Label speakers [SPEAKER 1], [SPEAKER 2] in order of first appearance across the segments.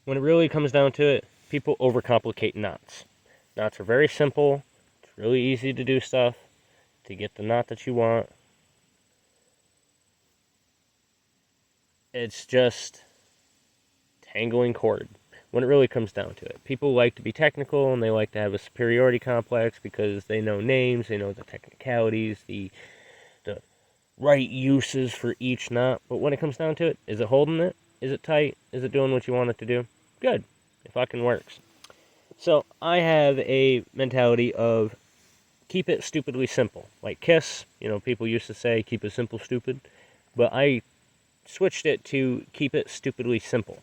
[SPEAKER 1] when it really comes down to it, people overcomplicate knots. Knots are very simple. It's really easy to do stuff to get the knot that you want. It's just tangling cord when it really comes down to it. People like to be technical and they like to have a superiority complex because they know names, they know the technicalities, the right uses for each knot. But when it comes down to it, is it holding it? Is it tight? Is it doing what you want it to do? Good. It fucking works. So I have a mentality of keep it stupidly simple. Like Kiss, people used to say keep it simple, stupid. But I switched it to keep it stupidly simple.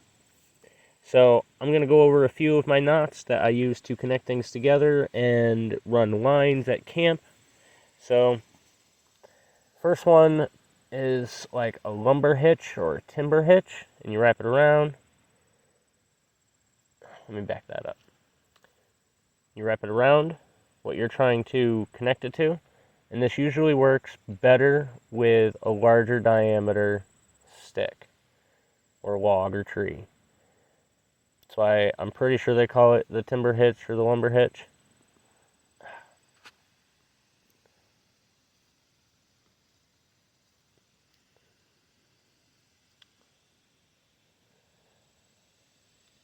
[SPEAKER 1] So I'm going to go over a few of my knots that I use to connect things together and run lines at camp. So first one is like a lumber hitch or a timber hitch, and you wrap it around. Let me back that up. You wrap it around what you're trying to connect it to, and this usually works better with a larger diameter stick or log or tree. That's why I'm pretty sure they call it the timber hitch or the lumber hitch.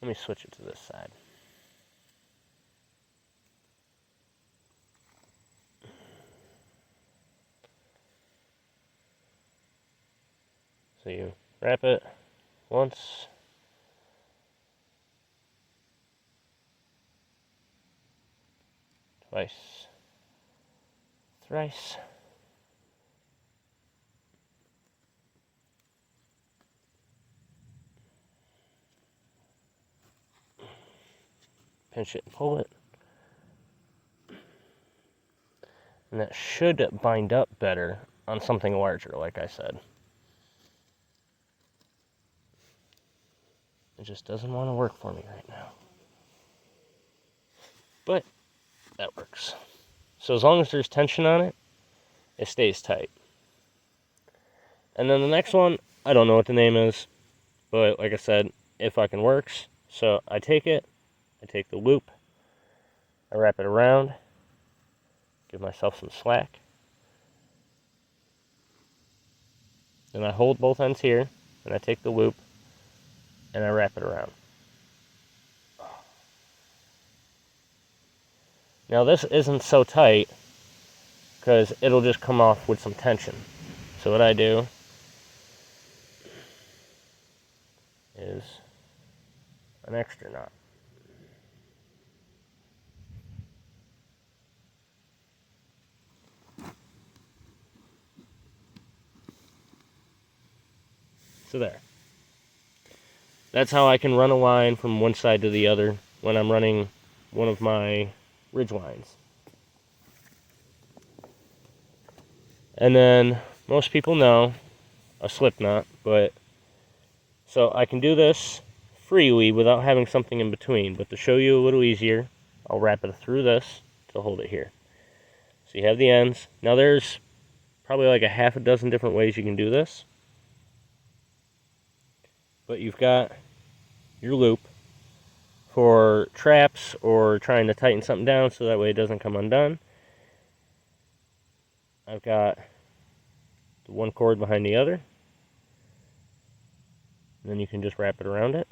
[SPEAKER 1] Let me switch it to this side. So you wrap it once, twice, thrice. Pinch it and pull it. And that should bind up better on something larger, like I said. It just doesn't want to work for me right now. But that works. So as long as there's tension on it, it stays tight. And then the next one, I don't know what the name is, but like I said, it fucking works. So I take it, I take the loop, I wrap it around, give myself some slack. Then I hold both ends here, and I take the loop, and I wrap it around. Now this isn't so tight, because it'll just come off with some tension. So what I do is an extra knot. So there. That's how I can run a line from one side to the other when I'm running one of my ridge lines. And then most people know a slip knot, but so I can do this freely without having something in between. But to show you a little easier, I'll wrap it through this to hold it here. So you have the ends. Now there's probably like a half a dozen different ways you can do this. But you've got your loop for traps or trying to tighten something down so that way it doesn't come undone. I've got the one cord behind the other. And then you can just wrap it around it.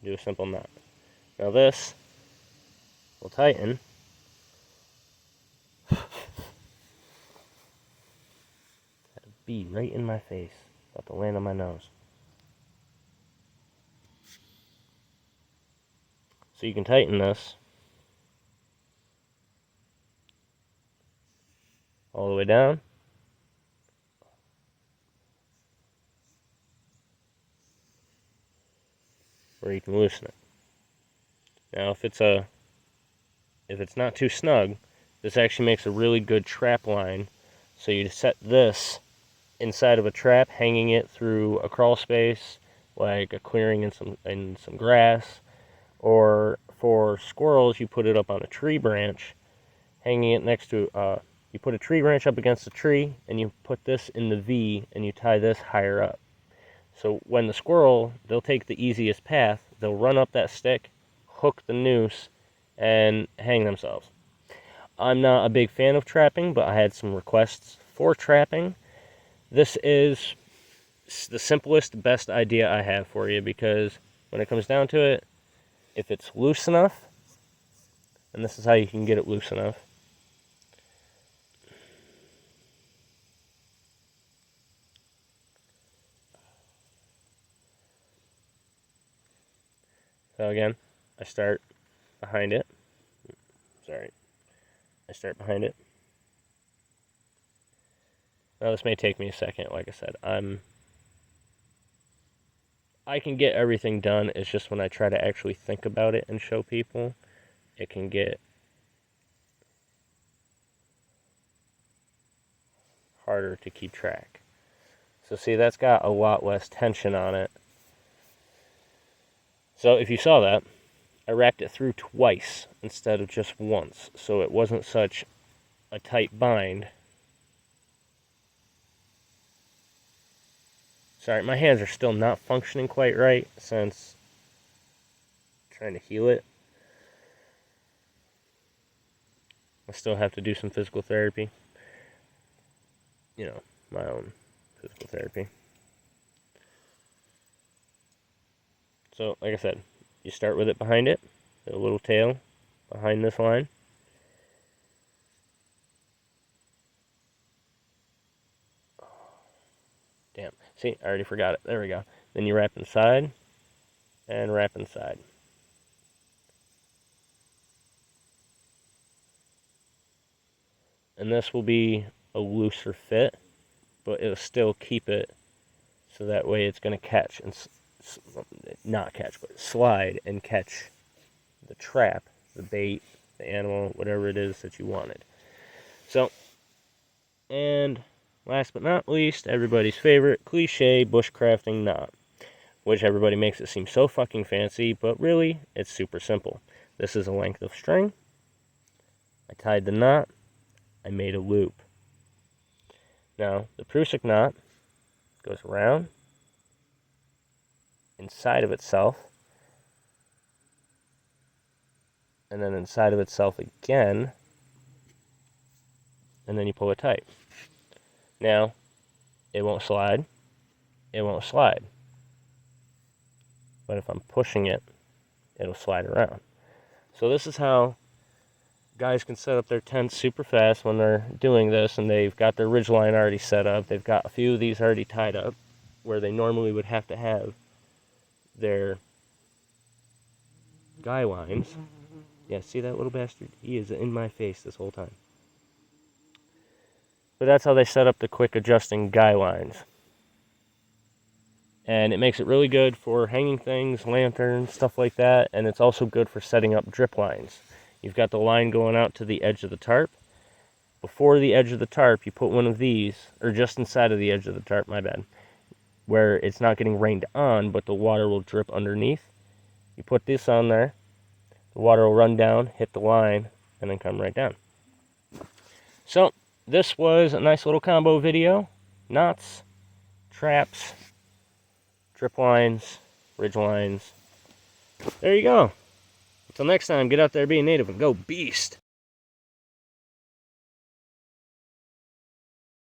[SPEAKER 1] Do a simple knot. Now this will tighten. That bee right in my face. About to land on my nose. So you can tighten this all the way down. Or you can loosen it. Now if it's not too snug, this actually makes a really good trap line. So you set this inside of a trap, hanging it through a crawl space, like a clearing in some grass, or for squirrels, you put it up on a tree branch, hanging it next to. You put a tree branch up against a tree, and you put this in the V, and you tie this higher up. So when the squirrel, they'll take the easiest path, they'll run up that stick, hook the noose, and hang themselves. I'm not a big fan of trapping, but I had some requests for trapping. This is the simplest, best idea I have for you, because when it comes down to it, if it's loose enough, and this is how you can get it loose enough. So again, I start behind it. Sorry. I start behind it. Now this may take me a second. Like I said, I can get everything done. It's just when I try to actually think about it and show people, it can get harder to keep track. So see, that's got a lot less tension on it. So if you saw that, I wrapped it through twice instead of just once, so it wasn't such a tight bind. Sorry, my hands are still not functioning quite right since I'm trying to heal it. I still have to do some physical therapy. You know, my own physical therapy. So, like I said, you start with it behind it, the little tail behind this line. Damn. See, I already forgot it. There we go. Then you wrap inside and wrap inside. And this will be a looser fit, but it'll still keep it so that way it's going to catch and not catch, but slide and catch the trap, the bait, the animal, whatever it is that you wanted. So, and last but not least, everybody's favorite cliche bushcrafting knot, which everybody makes it seem so fucking fancy, but really, it's super simple. This is a length of string. I tied the knot. I made a loop. Now, the prusik knot goes around, inside of itself, and then inside of itself again, and then you pull it tight. Now, it won't slide. It won't slide. But if I'm pushing it, it'll slide around. So this is how guys can set up their tents super fast when they're doing this, and they've got their ridgeline already set up. They've got a few of these already tied up, where they normally would have to have their guy lines. Yeah, see that little bastard? He is in my face this whole time. But that's how they set up the quick adjusting guy lines. And it makes it really good for hanging things, lanterns, stuff like that, and it's also good for setting up drip lines. You've got the line going out to the edge of the tarp. Before the edge of the tarp, you put one of these, or just inside of the edge of the tarp, my bad, where it's not getting rained on, but the water will drip underneath. You put this on there, the water will run down, hit the line, and then come right down. So, this was a nice little combo video. Knots, traps, drip lines, ridge lines. There you go. Until next time, get out there, be a native, and go beast.